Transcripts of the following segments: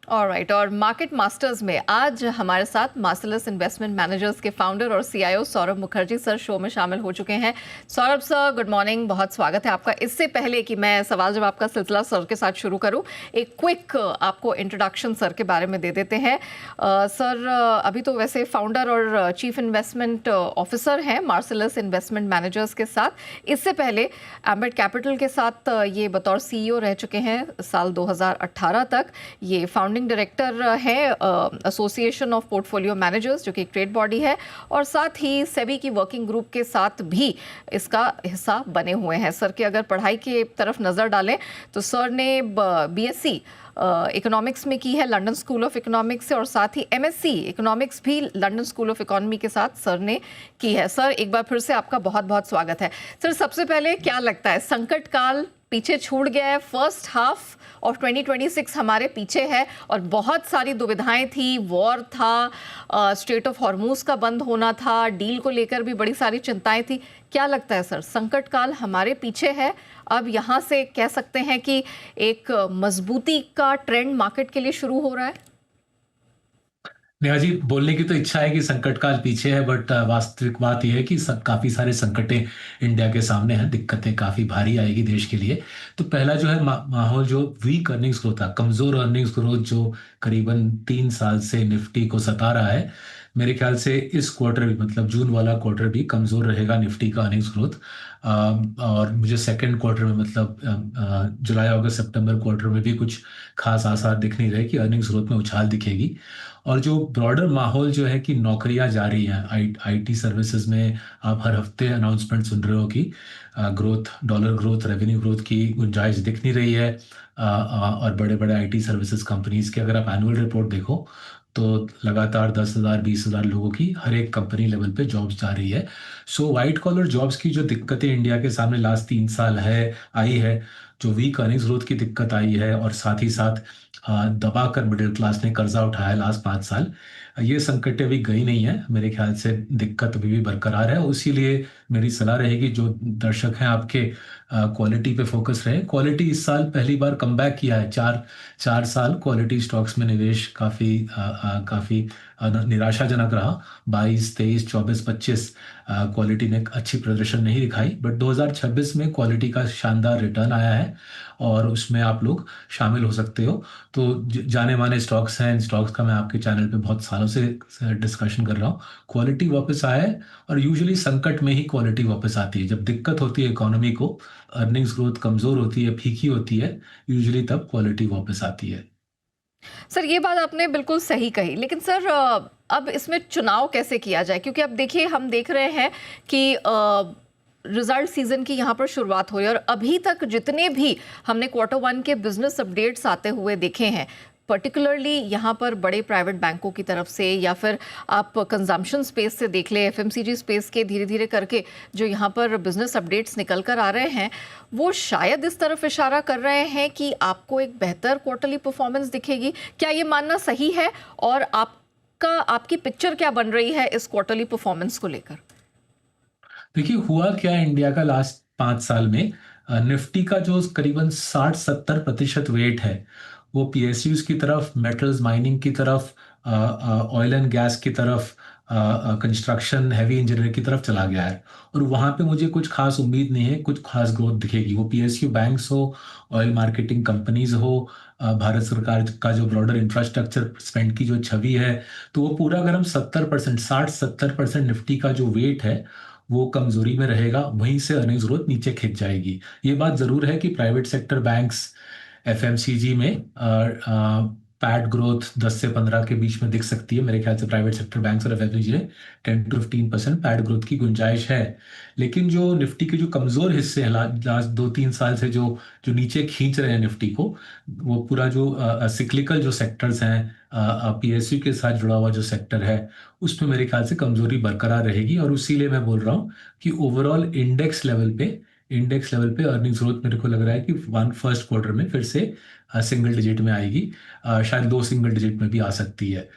Alright, और market masters में आज हमारे साथ मार्सलस इन्वेस्टमेंट मैनेजर्स के फाउंडर और CEO Saurabh Mukherjee sir show में शामिल हो चुके हैं। सौरभ सर, गुड मॉर्निंग, बहुत स्वागत है आपका। इससे पहले कि मैं सवाल जवाब का सिलसिला सर के साथ शुरू करूं, एक क्विक आपको इंट्रोडक्शन सर के बारे में दे देते हैं। सर अभी तो वैसे फाउंडर और चीफ इन्वेस्टमेंट ऑफिसर हैं मार्सलस इन्वेस्टमेंट मैनेजर्स के साथ। इससे पहले एम्बेड कैपिटल के साथ ये बतौर सीईओ रह चुके हैं साल 2018 तक। ये फाउंडिंग डायरेक्टर है एसोसिएशन ऑफ पोर्टफोलियो मैनेजर्स, जो कि एक ट्रेड बॉडी है, और साथ ही सेबी की वर्किंग ग्रुप के साथ भी इसका हिस्सा बने हुए हैं। सर की अगर पढ़ाई की तरफ नज़र डालें तो सर ने बीएससी इकोनॉमिक्स में की है लंदन स्कूल ऑफ इकोनॉमिक्स से, और साथ ही एमएससी इकोनॉमिक्स भी लंदन स्कूल ऑफ इकोनॉमी के साथ सर ने की है। सर, एक बार फिर से आपका बहुत बहुत स्वागत है। सर, सबसे पहले क्या लगता है, संकट काल पीछे छूट गया है, फर्स्ट हाफ ऑफ 2026 हमारे पीछे है और बहुत सारी दुविधाएं थी, वॉर था, स्ट्रेट ऑफ हॉर्मूज का बंद होना था, डील को लेकर भी बड़ी सारी चिंताएं थी। क्या लगता है सर, संकट काल हमारे पीछे है, अब यहाँ से कह सकते हैं कि एक मजबूती का ट्रेंड मार्केट के लिए शुरू हो रहा है? नेहा जी, बोलने की तो इच्छा है कि संकट काल पीछे है, बट वास्तविक बात यह है कि काफी सारे संकटें इंडिया के सामने हैं। दिक्कतें काफी भारी आएगी देश के लिए। तो पहला जो है माहौल, जो वीक अर्निंग्स ग्रोथ था, कमजोर अर्निंग्स ग्रोथ, जो करीबन 3 साल से निफ्टी को सता रहा है। मेरे ख्याल से इस क्वार्टर भी, मतलब जून वाला क्वार्टर भी कमजोर रहेगा निफ्टी का अर्निंग्स ग्रोथ। और मुझे सेकेंड क्वार्टर में, मतलब जुलाई अगस्त सितंबर क्वार्टर में भी कुछ खास आसार दिख नहीं रहे कि अर्निंग्स ग्रोथ में उछाल दिखेगी। और जो ब्रॉडर माहौल जो है कि नौकरियां जा रही हैं आईटी सर्विसेज में, आप हर हफ्ते अनाउंसमेंट सुन रहे हो कि growth, dollar growth, revenue growth की गुंजाइश दिख नहीं रही है। और बड़े बड़े आईटी सर्विसेज कंपनीज के अगर आप एनुअल रिपोर्ट देखो तो लगातार 10,000 20,000 लोगों की हर एक कंपनी लेवल पे जॉब्स जा रही है। सो वाइट कॉलर जॉब्स की जो दिक्कतें इंडिया के सामने लास्ट 3 साल है आई है, जो वीक अर्निंग्स ग्रोथ की दिक्कत आई है, और साथ ही साथ दबाकर मिडिल क्लास ने कर्जा उठाया लास्ट 5 साल, ये संकटें अभी गई नहीं है। मेरे ख्याल से दिक्कत अभी भी बरकरार है। इसीलिए मेरी सलाह रहेगी, जो दर्शक हैं आपके, क्वालिटी पे फोकस रहे। क्वालिटी इस साल पहली बार कमबैक किया है। चार चार साल क्वालिटी स्टॉक्स में निवेश काफी निराशाजनक रहा। 22 23 24 25 क्वालिटी ने अच्छी प्रदर्शन नहीं दिखाई, बट 2026 में क्वालिटी का शानदार रिटर्न आया है और उसमें आप लोग शामिल हो सकते हो। तो जाने माने स्टॉक्स हैं, इन स्टॉक्स का मैं आपके चैनल पे बहुत सालों से डिस्कशन कर रहा हूँ। क्वालिटी वापस आया है, और यूजुअली संकट में ही क्वालिटी वापस आती है। जब दिक्कत होती है इकोनॉमी को, अर्निंग्स ग्रोथ कमजोर होती है, फीकी होती है, यूजुअली तब क्वालिटी वापस आती है। सर, ये बात आपने बिल्कुल सही कही, लेकिन सर अब इसमें चुनाव कैसे किया जाए? क्योंकि अब देखिए, हम देख रहे हैं कि रिजल्ट सीजन की यहाँ पर शुरुआत हुई, और अभी तक जितने भी हमने Q1 के बिजनेस अपडेट्स आते हुए देखे हैं, पर्टिकुलरली यहाँ पर बड़े प्राइवेट बैंकों की तरफ से, या फिर आप कंजम्पशन स्पेस से देख ले, एफएमसीजी स्पेस के धीरे धीरे करके जो यहाँ पर बिजनेस अपडेट्स निकल कर आ रहे हैं, वो शायद इस तरफ इशारा कर रहे हैं कि आपको एक बेहतर क्वार्टरली परफॉर्मेंस दिखेगी। क्या ये मानना सही है? और आपकी पिक्चर क्या बन रही है इस क्वार्टरली परफॉर्मेंस को लेकर? देखिए, हुआ क्या है इंडिया का लास्ट 5 साल में, निफ्टी का जो करीबन 60-70% वेट है, वो पीएसयूज की तरफ, मेटल्स माइनिंग की तरफ, ऑयल एंड गैस की तरफ, कंस्ट्रक्शन, हैवी इंजीनियरिंग की तरफ चला गया है। और वहां पे मुझे कुछ खास उम्मीद नहीं है कुछ खास ग्रोथ दिखेगी। वो पीएसयू बैंक्स हो, ऑयल मार्केटिंग कंपनीज हो, भारत सरकार का जो ब्रॉडर इंफ्रास्ट्रक्चर स्पेंड की जो छवि है, तो वो पूरा, अगर हम 70%, 60-70% निफ्टी का जो वेट है, वो कमजोरी में रहेगा, वहीं से अर्निंग्स ग्रोथ नीचे खिंच जाएगी। ये बात जरूर है कि प्राइवेट सेक्टर बैंक्स, एफएमसीजी में पैड ग्रोथ 10 से 15 के बीच में दिख सकती है। मेरे ख्याल से प्राइवेट सेक्टर बैंक्स और एफएमसीजी में 10 to 15% पैड ग्रोथ की गुंजाइश है। लेकिन जो निफ्टी के जो कमजोर हिस्से हैं, लास्ट 2-3 साल से जो जो नीचे खींच रहे हैं निफ्टी को, वो पूरा जो सिक्लिकल जो सेक्टर्स हैं, पीएसयू के साथ जुड़ा हुआ जो सेक्टर है, उसमें मेरे ख्याल से कमजोरी बरकरार रहेगी। और इसीलिए मैं बोल रहा हूँ कि ओवरऑल इंडेक्स लेवल पे इंडेक्स लेवल पे अर्निंग्स ग्रोथ मेरे को लग रहा है कि वन फर्स्ट क्वार्टर में फिर से सिंगल डिजिट में आएगी, शायद 2 सिंगल डिजिट में भी आ सकती है।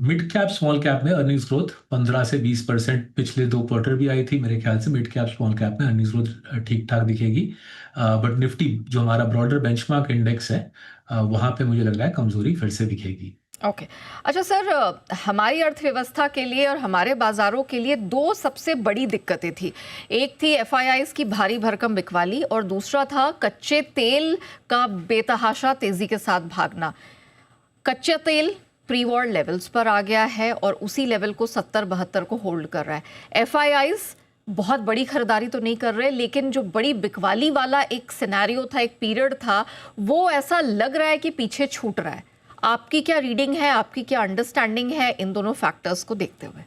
मिड कैप स्मॉल कैप में अर्निंग्स ग्रोथ 15 से 20% पिछले 2 क्वार्टर भी आई थी। मेरे ख्याल से मिड कैप स्मॉल कैप में अर्निंग्स ग्रोथ ठीक ठाक दिखेगी, बट निफ्टी जो हमारा ब्रॉडर बेंचमार्क इंडेक्स है वहां पे मुझे लग रहा है कमजोरी फिर से दिखेगी। ओके अच्छा सर, हमारी अर्थव्यवस्था के लिए और हमारे बाजारों के लिए दो सबसे बड़ी दिक्कतें थी। एक थी एफआईआईज की भारी भरकम बिकवाली और दूसरा था कच्चे तेल का बेतहाशा तेजी के साथ भागना। कच्चा तेल प्री वॉर लेवल्स पर आ गया है और उसी लेवल को 70-72 को होल्ड कर रहा है। एफआईआईज बहुत बड़ी खरीदारी तो नहीं कर रहे, लेकिन जो बड़ी बिकवाली वाला एक सिनेरियो था, एक पीरियड था, वो ऐसा लग रहा है कि पीछे छूट रहा है। आपकी क्या रीडिंग है, आपकी क्या अंडरस्टैंडिंग है इन दोनों फैक्टर्स को देखते हुए?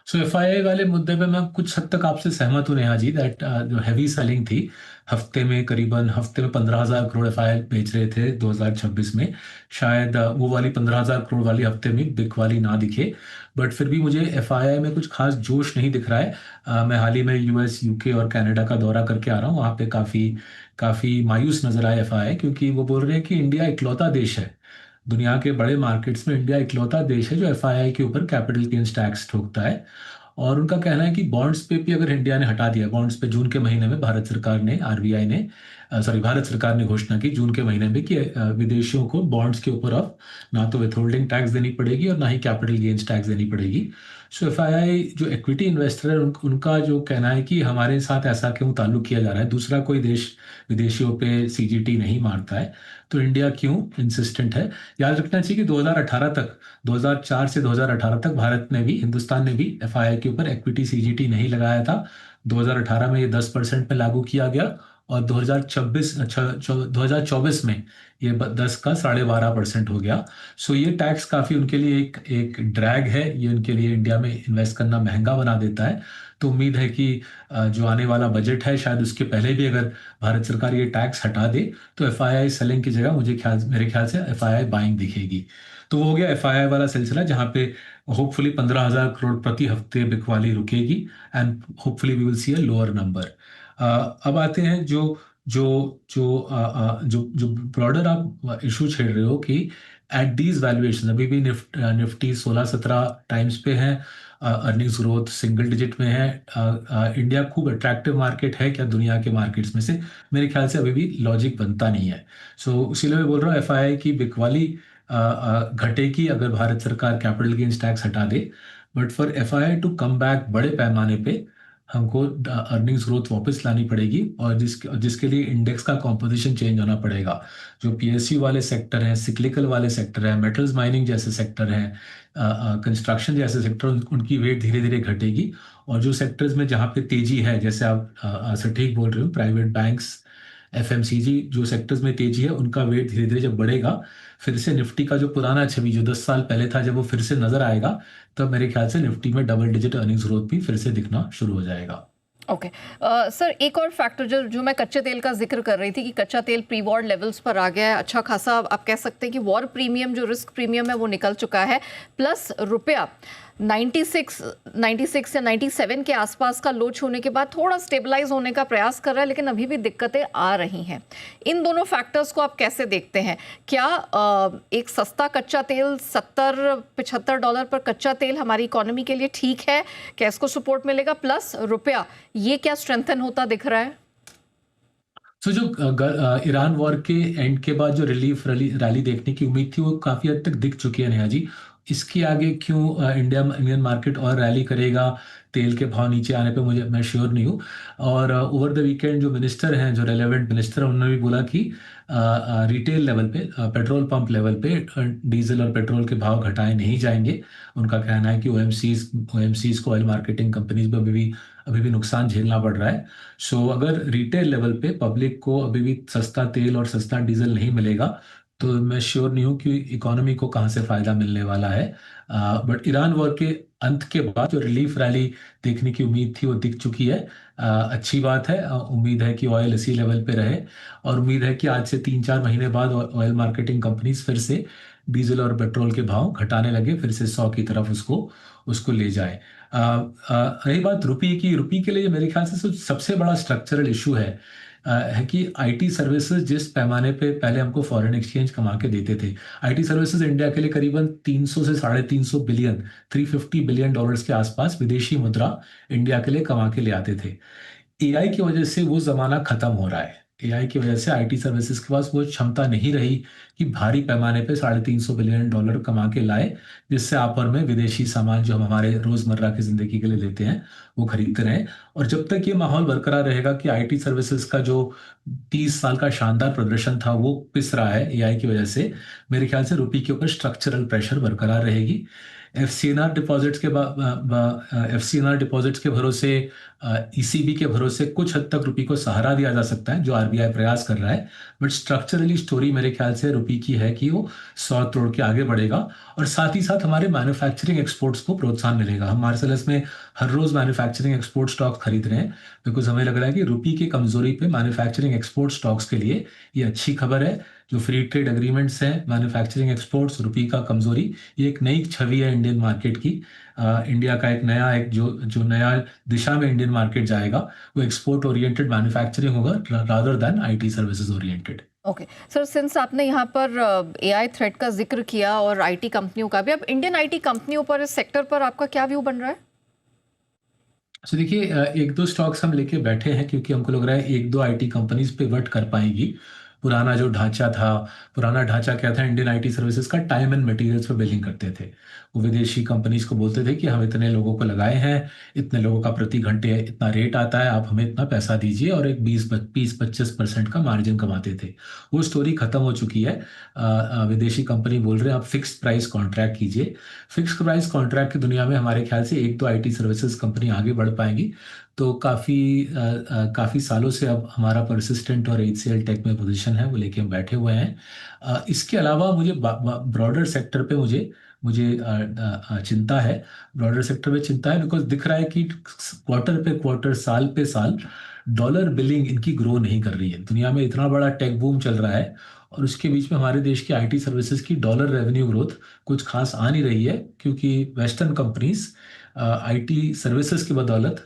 सो एफआईआई वाले मुद्दे पे मैं कुछ हद तक आपसे सहमत हूं नेहा जी, दैट जो हैवी सेलिंग थी, हफ्ते में 15,000 करोड़ एफआईआई बेच रहे थे 2026 में। शायद वो वाली 15,000 करोड़ वाली हफ्ते में बिकवाली ना दिखे, बट फिर भी मुझे एफआईआई में कुछ खास जोश नहीं दिख रहा है। मैं हाल ही में यूएस, यूके और कनाडा का दौरा करके आ रहा हूँ। वहाँ पे काफ़ी काफ़ी मायूस नजर आए एफआईआई, क्योंकि वो बोल रहे हैं कि इंडिया इकलौता देश है, दुनिया के बड़े मार्केट्स में इंडिया इकलौता देश है जो एफआईआई के ऊपर कैपिटल गेन्स टैक्स ठोकता है। और उनका कहना है कि बॉन्ड्स पे भी अगर इंडिया ने हटा दिया, बॉन्ड्स पे जून के महीने में भारत सरकार ने, आरबीआई ने, भारत सरकार ने घोषणा की जून के महीने में कि विदेशियों को बॉन्ड्स के ऊपर अब ना तो विथहोल्डिंग टैक्स देनी पड़ेगी और ना ही कैपिटल गेन्स टैक्स देनी पड़ेगी। सो एफआईआई जो इक्विटी इन्वेस्टर है उनका जो कहना है कि हमारे साथ ऐसा क्यों ताल्लुक किया जा रहा है, दूसरा कोई देश विदेशियों पे सीजीटी नहीं मारता है, तो इंडिया क्यों इंसिस्टेंट है। याद रखना चाहिए कि 2018 तक, 2004 से 2018 तक भारत ने भी, हिंदुस्तान ने भी एफआईआई के ऊपर इक्विटी सीजीटी नहीं लगाया था। 2018 में ये 10% पे लागू किया गया और 2024 में ये 10 का 12.5% हो गया। सो ये टैक्स काफी उनके लिए एक एक ड्रैग है, ये उनके लिए इंडिया में इन्वेस्ट करना महंगा बना देता है। तो उम्मीद है कि जो आने वाला बजट है, शायद उसके पहले भी अगर भारत सरकार ये टैक्स हटा दे तो एफआईआई सेलिंग की जगह मेरे ख्याल से एफआईआई बाइंग दिखेगी। तो वो हो गया एफआईआई वाला सिलसिला, जहां पे होपफुली 15,000 करोड़ प्रति हफ्ते बिकवाली रुकेगी and hopefully we will see a lower number. अब आते हैं जो जो जो जो जो ब्रॉडर आप इशू छेड़ रहे हो कि एट दीज वैल्यूएशन अभी भी निफ्टी 16-17 टाइम्स पे है, अर्निंग्स ग्रोथ सिंगल डिजिट में है। इंडिया खूब अट्रैक्टिव मार्केट है क्या दुनिया के मार्केट्स में से? मेरे ख्याल से अभी भी लॉजिक बनता नहीं है। सो इसीलिए मैं बोल रहा हूँ एफआईआई की बिकवाली घटेगी अगर भारत सरकार कैपिटल गेन्स टैक्स हटा दे, but for FII to come back बड़े पैमाने पे हमको अर्निंग्स ग्रोथ वापस लानी पड़ेगी, और जिसके लिए इंडेक्स का कॉम्पोजिशन चेंज होना पड़ेगा। जो पीएसयू वाले सेक्टर हैं, सिक्लिकल वाले सेक्टर हैं, मेटल्स माइनिंग जैसे सेक्टर हैं, कंस्ट्रक्शन जैसे सेक्टर, उनकी वेट धीरे धीरे घटेगी। और जो सेक्टर्स में जहाँ पे तेजी है, जैसे आप सटीक बोल रहे हो, प्राइवेट बैंक्स, एफएमसीजी, जो सेक्टर्स में तेजी है उनका वेट धीरे धीरे जब बढ़ेगा, फिर से निफ्टी का जो पुराना छवि जो 10 साल पहले था, जब वो फिर से नजर आएगा, तब मेरे ख्याल से निफ्टी में डबल डिजिट अर्निंग्स ग्रोथ भी फिर से दिखना शुरू हो जाएगा। ओके सर, एक और फैक्टर जो मैं कच्चे तेल का जिक्र कर रही थी कि कच्चा तेल प्री वॉर लेवल्स पर आ गया है, अच्छा खासा आप कह सकते हैं कि वॉर प्रीमियम, जो रिस्क प्रीमियम है, वो निकल चुका है। प्लस रुपया 96 या 97 के आसपास का लो छूने के बाद थोड़ा स्टेबलाइज होने का प्रयास कर रहा है, लेकिन अभी भी दिक्कतें आ रही हैं। इन दोनों फैक्टर्स को आप कैसे देखते हैं? क्या एक सस्ता कच्चा तेल, $70-75 पर कच्चा तेल हमारी इकोनॉमी के लिए ठीक है? क्या इसको सपोर्ट मिलेगा? प्लस रुपया, ये क्या स्ट्रेंथन होता दिख रहा है? तो जो ईरान वॉर के एंड के बाद जो रिलीफ रैली देखने की उम्मीद थी, वो काफी हद तक दिख चुकी है नेहा जी। इसके आगे क्यों इंडियन मार्केट और रैली करेगा तेल के भाव नीचे आने पे, मैं श्योर नहीं हूँ। और ओवर द वीकेंड जो मिनिस्टर हैं, जो रेलेवेंट मिनिस्टर, उन्होंने भी बोला कि रिटेल लेवल पे, पेट्रोल पंप लेवल पे डीजल और पेट्रोल के भाव घटाए नहीं जाएंगे। उनका कहना है कि ओएमसीज को, ऑयल मार्केटिंग कंपनीज को अभी भी नुकसान झेलना पड़ रहा है। सो अगर रिटेल लेवल पे पब्लिक को अभी भी सस्ता तेल और सस्ता डीजल नहीं मिलेगा, तो मैं श्योर नहीं हूँ कि इकोनॉमी को कहाँ से फायदा मिलने वाला है। बट ईरान वॉर के अंत के बाद जो रिलीफ रैली देखने की उम्मीद थी, वो दिख चुकी है। अच्छी बात है। उम्मीद है कि ऑयल इसी लेवल पे रहे, और उम्मीद है कि आज से 3-4 महीने बाद ऑयल मार्केटिंग कंपनीज फिर से डीजल और पेट्रोल के भाव घटाने लगे, फिर से 100 की तरफ उसको उसको ले जाए। रही बात रुपये की, रुपये के लिए मेरे ख्याल से सबसे बड़ा स्ट्रक्चरल इशू है कि आईटी सर्विसेज जिस पैमाने पे पहले हमको फॉरेन एक्सचेंज कमा के देते थे, आईटी सर्विसेज इंडिया के लिए करीबन 300 से 350 बिलियन, 350 बिलियन डॉलर्स के आसपास विदेशी मुद्रा इंडिया के लिए कमा के ले आते थे। एआई की वजह से वो जमाना खत्म हो रहा है। एआई की वजह से आईटी सर्विसेज के पास वो क्षमता नहीं रही कि भारी पैमाने पे 350 बिलियन डॉलर कमा के लाए, जिससे आप और मैं विदेशी सामान जो हम हमारे रोजमर्रा की जिंदगी के लिए लेते हैं वो खरीदते रहें। और जब तक ये माहौल बरकरार रहेगा कि आईटी सर्विसेज का जो 30 साल का शानदार प्रदर्शन था वो पिस रहा है एआई की वजह से, मेरे ख्याल से रुपये के ऊपर स्ट्रक्चरल प्रेशर बरकरार रहेगी। एफसीएनआर डिपॉजिट्स के भरोसे, ईसीबी के भरोसे कुछ हद तक रुपये को सहारा दिया जा सकता है, जो आरबीआई प्रयास कर रहा है। बट स्ट्रक्चरली स्टोरी मेरे ख्याल से रुपये की है कि वो 100 तोड़ के आगे बढ़ेगा, और साथ ही साथ हमारे मैन्युफैक्चरिंग एक्सपोर्ट्स को प्रोत्साहन मिलेगा। हम मार्सेलस में हर रोज मैन्युफैक्चरिंग एक्सपोर्ट स्टॉक खरीद रहे हैं, बिकॉज हमें लग रहा है कि रुपये की कमजोरी पे मैन्युफैक्चरिंग एक्सपोर्ट स्टॉक्स के लिए ये अच्छी खबर है। जो फ्री ट्रेड एग्रीमेंट्स हैं, मैन्युफैक्चरिंग एक्सपोर्ट्स, रुपये का कमजोरी, ये एक नई छवि है इंडियन मार्केट की। इंडिया का एक जो जो नया दिशा में इंडियन मार्केट जाएगा वो एक्सपोर्ट ओरिएंटेड मैन्युफैक्चरिंग होगा, rather than IT services oriented. Okay sir, since आपने यहाँ पर एआई थ्रेट का जिक्र किया और आईटी कंपनियों का भी, अब इंडियन आईटी कंपनियों पर, इस सेक्टर पर आपका क्या व्यू बन रहा है? तो देखिए, एक दो स्टॉक्स हम लेके बैठे हैं क्योंकि हमको लग रहा है एक दो आईटी कंपनीज पिवट कर पाएंगी। पुराना जो ढांचा था, पुराना ढांचा क्या था, इंडियन आईटी सर्विसेज का टाइम एंड मटेरियल्स पे बिलिंग करते थे। वो विदेशी कंपनीज को बोलते थे कि हम इतने लोगों को लगाए हैं, इतने लोगों का प्रति घंटे इतना रेट आता है, आप हमें इतना पैसा दीजिए, और एक 20-25% का मार्जिन कमाते थे। वो स्टोरी खत्म हो चुकी है। विदेशी कंपनी बोल रहे हैं आप फिक्स प्राइस कॉन्ट्रैक्ट कीजिए। फिक्स प्राइस कॉन्ट्रैक्ट की दुनिया में हमारे ख्याल से एक तो आईटी सर्विसेज कंपनी आगे बढ़ पाएंगी। तो काफ़ी सालों से अब हमारा परसिस्टेंट और एचसीएल टेक में पोजीशन है, वो लेके हम बैठे हुए हैं। इसके अलावा मुझे ब्रॉडर सेक्टर पे मुझे मुझे चिंता है। ब्रॉडर सेक्टर पे चिंता है बिकॉज दिख रहा है कि क्वार्टर पे क्वार्टर, साल पे साल डॉलर बिलिंग इनकी ग्रो नहीं कर रही है। दुनिया में इतना बड़ा टेक बूम चल रहा है और उसके बीच में हमारे देश की आईटी सर्विसेज की डॉलर रेवेन्यू ग्रोथ कुछ खास आ नहीं रही है, क्योंकि वेस्टर्न कंपनीज आईटी सर्विसेज की बदौलत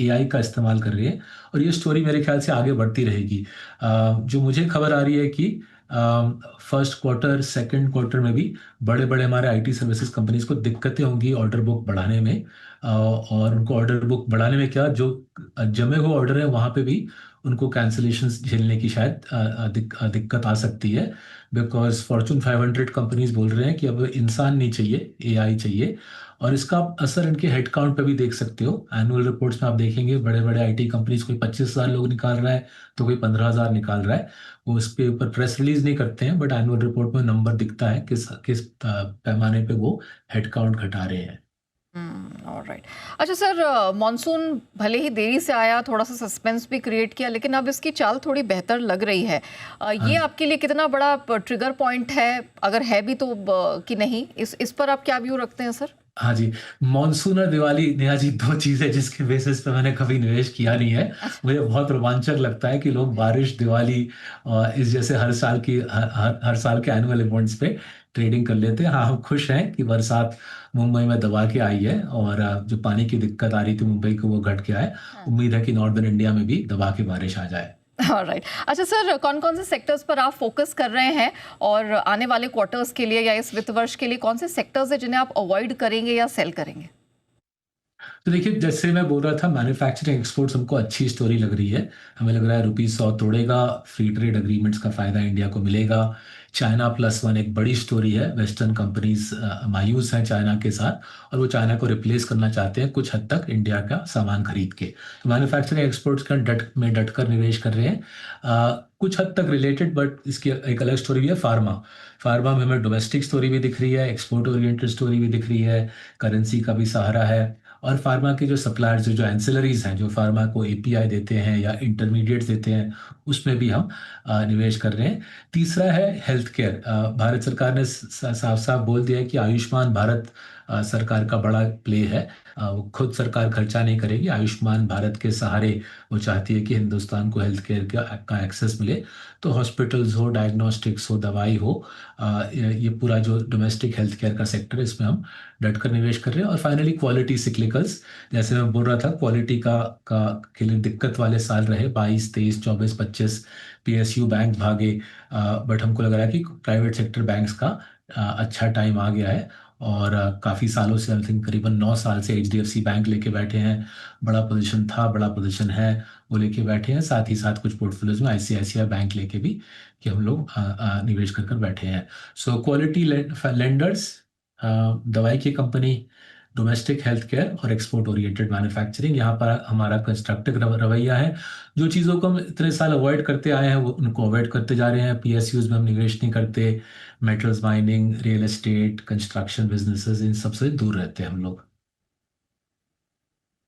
एआई का इस्तेमाल कर रही है, और ये स्टोरी मेरे ख्याल से आगे बढ़ती रहेगी। जो मुझे खबर आ रही है कि फर्स्ट क्वार्टर, सेकंड क्वार्टर में भी बड़े बड़े हमारे आईटी सर्विसेज कंपनीज को दिक्कतें होंगी ऑर्डर बुक बढ़ाने में। और उनको ऑर्डर बुक बढ़ाने में क्या, जो जमे हुए ऑर्डर है वहाँ पे भी उनको कैंसिलेशंस झेलने की शायद दिक्कत आ सकती है। बिकॉज फॉर्चून 500 कंपनीज बोल रहे हैं कि अब इंसान नहीं चाहिए, एआई चाहिए। और इसका आप असर इनके हेडकाउंट पे भी देख सकते हो। एनुअल रिपोर्ट्स में आप देखेंगे बड़े बड़े आईटी कंपनीज कोई 25,000 लोग निकाल रहा है तो कोई 15,000 निकाल रहा है। वो इस पे ऊपर प्रेस रिलीज नहीं करते हैं, बट एनुअल रिपोर्ट में नंबर दिखता है किस किस पैमाने पे वो हेडकाउंट घटा रहे हैं। ऑलराइट। अच्छा सर, मॉनसून भले ही देरी से आया, थोड़ा सा सस्पेंस भी क्रिएट किया, लेकिन अब इसकी चाल थोड़ी बेहतर लग रही है। ये हाँ आपके लिए कितना बड़ा ट्रिगर पॉइंट है, अगर है भी तो कि नहीं, इस पर आप क्या व्यू रखते हैं सर? हाँ जी, मानसून और दिवाली, नेहा जी, दो चीजें जिसके बेसिस पे मैंने कभी निवेश किया नहीं है। मुझे बहुत रोमांचक लगता है कि लोग बारिश, दिवाली इस जैसे हर साल के एनुअल इवेंट्स पे ट्रेडिंग कर लेते हैं। हाँ, हम खुश हैं कि बरसात मुंबई में दबा के आई है, और जो पानी की दिक्कत आ रही थी मुंबई को वो घट गया है। उम्मीद है कि नॉर्दर्न इंडिया में भी दबा के बारिश आ जाए। ऑलराइट। अच्छा सर, कौन कौन से सेक्टर्स पर आप फोकस कर रहे हैं, और आने वाले क्वार्टर्स के लिए या इस वित्त वर्ष के लिए कौन से सेक्टर्स हैं जिन्हें आप अवॉइड करेंगे या सेल करेंगे? तो देखिए, जैसे मैं बोल रहा था, मैन्युफैक्चरिंग एक्सपोर्ट्स हमको अच्छी स्टोरी लग रही है। हमें लग रहा है रुपये 100 तोड़ेगा, फ्री ट्रेड एग्रीमेंट्स का फायदा इंडिया को मिलेगा। चाइना प्लस वन एक बड़ी स्टोरी है। वेस्टर्न कंपनीज मायूस हैं चाइना के साथ, और वो चाइना को रिप्लेस करना चाहते हैं कुछ हद तक इंडिया का सामान खरीद के। तो मैन्युफैक्चरिंग एक्सपोर्ट्स का डटकर निवेश कर रहे हैं। कुछ हद तक रिलेटेड, बट इसकी एक अलग स्टोरी भी है। फार्मा में हमें डोमेस्टिक स्टोरी भी दिख रही है, एक्सपोर्ट ओरिएंटेड स्टोरी भी दिख रही है, करेंसी का भी सहारा है। और फार्मा के जो सप्लायर्स, जो एंसिलरीज हैं, जो फार्मा को एपीआई देते हैं या इंटरमीडिएट्स देते हैं, उसमें भी हम निवेश कर रहे हैं। तीसरा है हेल्थ केयर। भारत सरकार ने साफ साफ बोल दिया है कि आयुष्मान भारत सरकार का बड़ा प्ले है। वो खुद सरकार खर्चा नहीं करेगी। आयुष्मान भारत के सहारे वो चाहती है कि हिंदुस्तान को हेल्थ केयर का एक्सेस मिले। तो हॉस्पिटल्स हो, डायग्नोस्टिक्स हो, दवाई हो, ये पूरा जो डोमेस्टिक हेल्थ केयर का सेक्टर है, इसमें हम डट कर निवेश कर रहे हैं। और फाइनली क्वालिटी सिक्लिकल्स, जैसे मैं बोल रहा था, क्वालिटी का के लिए दिक्कत वाले साल रहे 22, 23, 24, 25। पीएसयू बैंक भागे, बट हमको लग रहा है कि प्राइवेट सेक्टर बैंक्स का अच्छा टाइम आ गया है। और काफ़ी सालों से, आई थिंक करीबन 9 साल से एचडीएफसी बैंक लेके बैठे हैं। बड़ा पोजीशन था, बड़ा पोजीशन है, वो लेके बैठे हैं। साथ ही साथ कुछ पोर्टफोलियोज में आईसीआईसीआई बैंक लेके भी कि हम लोग निवेश कर बैठे हैं। सो क्वालिटी लेंडर्स, दवाई की कंपनी, डोमेस्टिक हेल्थ केयर और एक्सपोर्ट ओरिएंटेड मैन्युफैक्चरिंग, यहाँ पर हमारा कंस्ट्रक्टिव रवैया है। जो चीज़ों को हम इतने साल अवॉइड करते आए हैं, वो उनको अवॉइड करते जा रहे हैं। पीएसयूज में हम निवेश नहीं करते। Metals, mining, real estate, construction businesses, इन सबसे दूर रहते हैं हम लोग।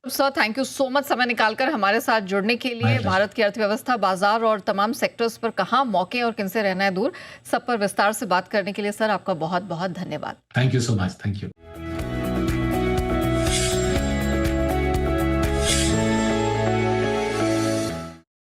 Sir, thank you so much समय निकालकर हमारे साथ जुड़ने के लिए। भारत की अर्थव्यवस्था, बाजार और तमाम सेक्टर्स पर कहाँ मौके और किनसे रहना है दूर, सब पर विस्तार से बात करने के लिए सर आपका बहुत बहुत धन्यवाद। Thank you so much. Thank you.